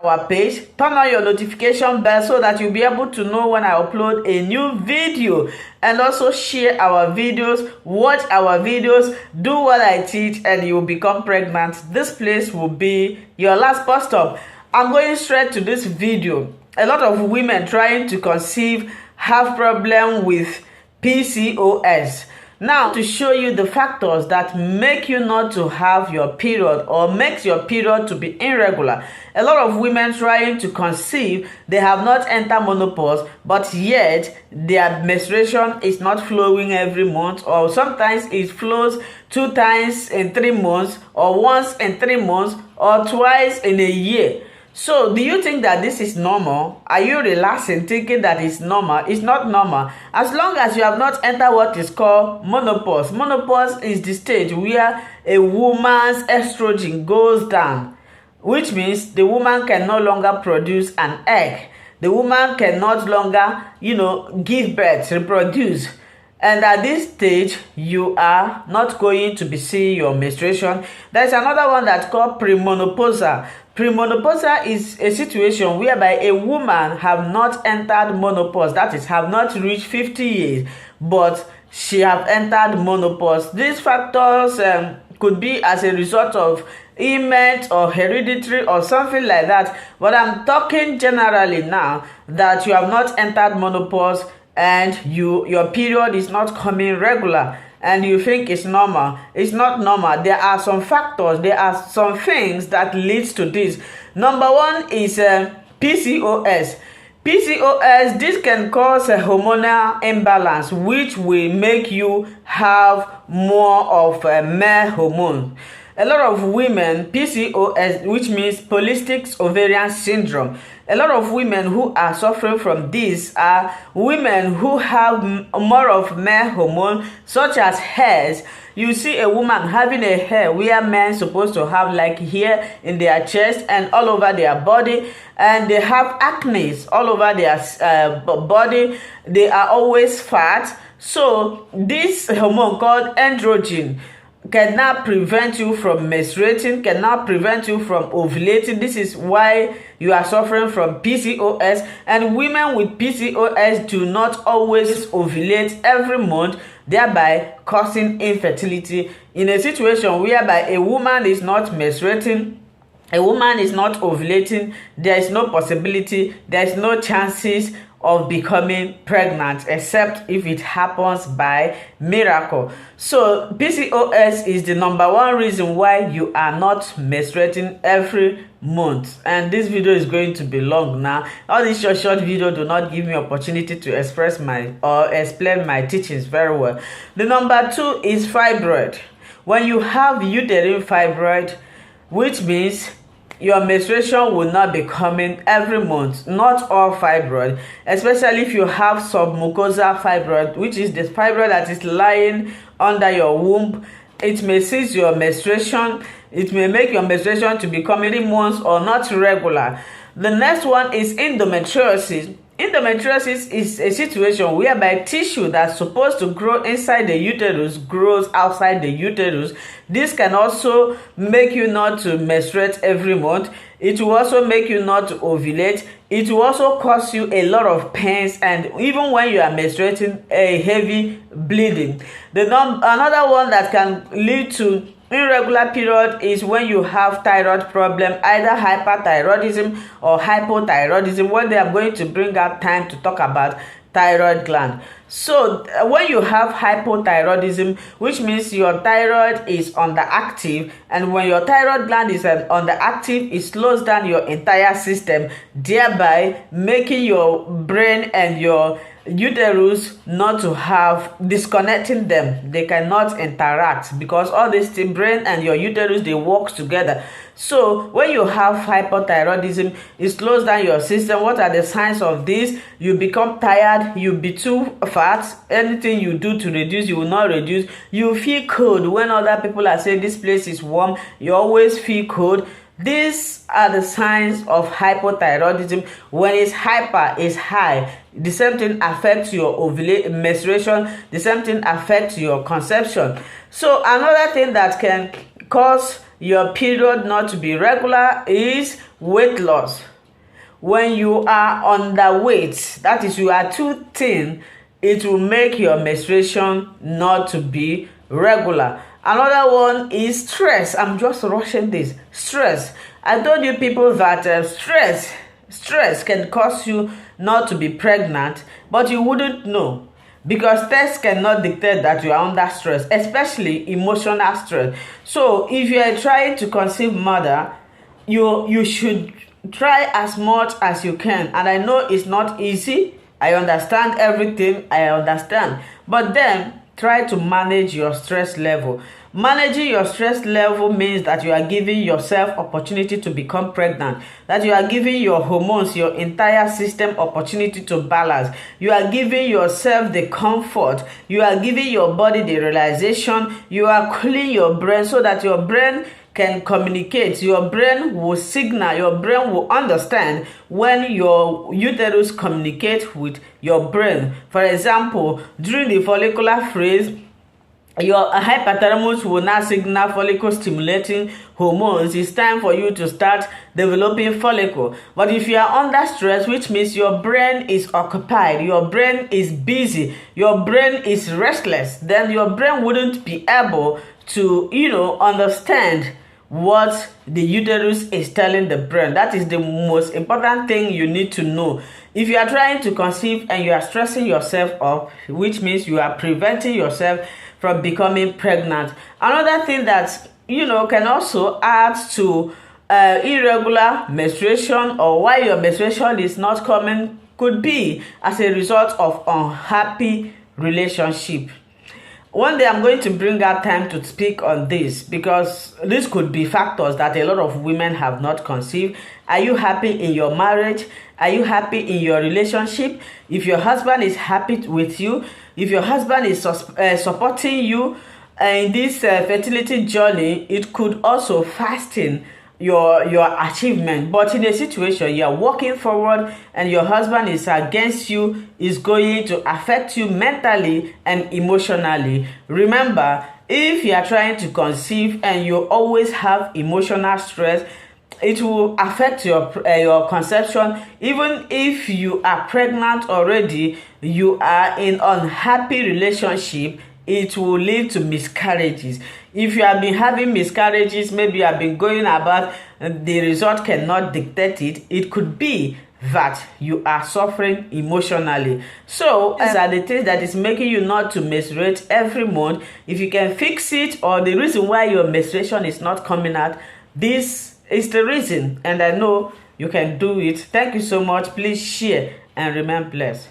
our page, turn on your notification bell so that you'll be able to know when I upload a new video, and also share our videos, watch our videos, do what I teach, and you will become pregnant. This place will be your last bus stop. I'm going straight to this video. A lot of women trying to conceive have problem with PCOS. Now, to show you the factors that make you not to have your period or makes your period to be irregular. A lot of women trying to conceive, they have not entered menopause, but yet their menstruation is not flowing every month, or sometimes it flows 2 times in 3 months, or once in 3 months, or twice in a year. So, do you think that this is normal? Are you relaxing thinking that it's normal? It's not normal. As long as you have not entered what is called menopause. Menopause is the stage where a woman's estrogen goes down, which means the woman can no longer produce an egg. The woman can no longer, give birth, reproduce. And at this stage, you are not going to be seeing your menstruation. There's another one that's called premenopausal. Premenopausal is a situation whereby a woman have not entered menopause, that is, have not reached 50 years, but she have entered menopause. These factors could be as a result of immense or hereditary or something like that. But I'm talking generally now that you have not entered menopause and your period is not coming regular, and you think it's normal. It's not normal. There are some factors, there are some things that leads to this. Number one is PCOS. PCOS, this can cause a hormonal imbalance, which will make you have more of a male hormone. A lot of women, PCOS, which means polycystic ovarian syndrome. A lot of women who are suffering from this are women who have more of male hormone, such as hairs. You see a woman having a hair where men supposed to have like hair in their chest and all over their body, and they have acne all over their body. They are always fat. So this hormone called androgen cannot prevent you from menstruating, cannot prevent you from ovulating. This is why you are suffering from PCOS. And women with PCOS do not always ovulate every month, thereby causing infertility. In a situation whereby a woman is not menstruating, a woman is not ovulating, there is no possibility, there is no chances of becoming pregnant, except if it happens by miracle. So PCOS is the number one reason why you are not menstruating every month. And this video is going to be long now. All these short video do not give me opportunity to express explain my teachings very well. The number two is fibroid. When you have uterine fibroid, which means your menstruation will not be coming every month. Not all fibroid, especially if you have submucosal fibroid, which is the fibroid that is lying under your womb. It may cease your menstruation. It may make your menstruation to become every month or not regular. The next one is endometriosis. Endometriosis is a situation whereby tissue that's supposed to grow inside the uterus grows outside the uterus. This can also make you not to menstruate every month. It will also make you not to ovulate. It will also cause you a lot of pains, and even when you are menstruating, a heavy bleeding. Another one that can lead to irregular period is when you have thyroid problem, either hyperthyroidism or hypothyroidism. One day I'm going to bring out time to talk about thyroid gland. So when you have hypothyroidism, which means your thyroid is underactive, and when your thyroid gland is underactive, it slows down your entire system, thereby making your brain and your uterus not to have, disconnecting them. They cannot interact because all this brain and your uterus, they work together. So when you have hypothyroidism, it slows down your system. What are the signs of this? You become tired, you be too fat. Anything you do to reduce, you will not reduce. You feel cold when other people are saying this place is warm, you always feel cold. These are the signs of hypothyroidism. When it's hyper, it's high. The same thing affects your menstruation. The same thing affects your conception. So another thing that can cause your period not to be regular is weight loss. when you are underweight, that is, you are too thin, it will make your menstruation not to be regular. Another one is stress. I'm just rushing this. Stress. I told you people that stress can cause you not to be pregnant, but you wouldn't know, because tests cannot dictate that you are under stress, especially emotional stress. So if you are trying to conceive mother, you should try as much as you can. And I know it's not easy. I understand everything. I understand. But then try to manage your stress level. Managing your stress level means that you are giving yourself opportunity to become pregnant, that you are giving your hormones, your entire system opportunity to balance. You are giving yourself the comfort. You are giving your body the realization. You are cooling your brain so that your brain can communicate. Your brain will signal, your brain will understand when your uterus communicate with your brain. For example, during the follicular phase, your hypothalamus will now signal follicle stimulating hormones. It's time for you to start developing follicle. But if you are under stress, which means your brain is occupied, your brain is busy, your brain is restless, then your brain wouldn't be able to, understand what the uterus is telling the brain. That is the most important thing you need to know. If you are trying to conceive and you are stressing yourself up, which means you are preventing yourself from becoming pregnant. Another thing that can also add to irregular menstruation, or why your menstruation is not coming, could be as a result of unhappy relationship. One day I'm going to bring out time to speak on this, because this could be factors that a lot of women have not conceived. Are you happy in your marriage? Are you happy in your relationship? If your husband is happy with you, if your husband is supporting you in this fertility journey, it could also fasten your achievement. But in a situation you are walking forward and your husband is against you, is going to affect you mentally and emotionally. Remember, if you are trying to conceive and you always have emotional stress, it will affect your conception. Even if you are pregnant already, you are in unhappy relationship, it will lead to miscarriages. If you have been having miscarriages, maybe you have been going about, the result cannot dictate it. It could be that you are suffering emotionally. So these are the things that is making you not to menstruate every month. If you can fix it, or the reason why your menstruation is not coming out, this is the reason, and I know you can do it. Thank you so much. Please share and remain blessed.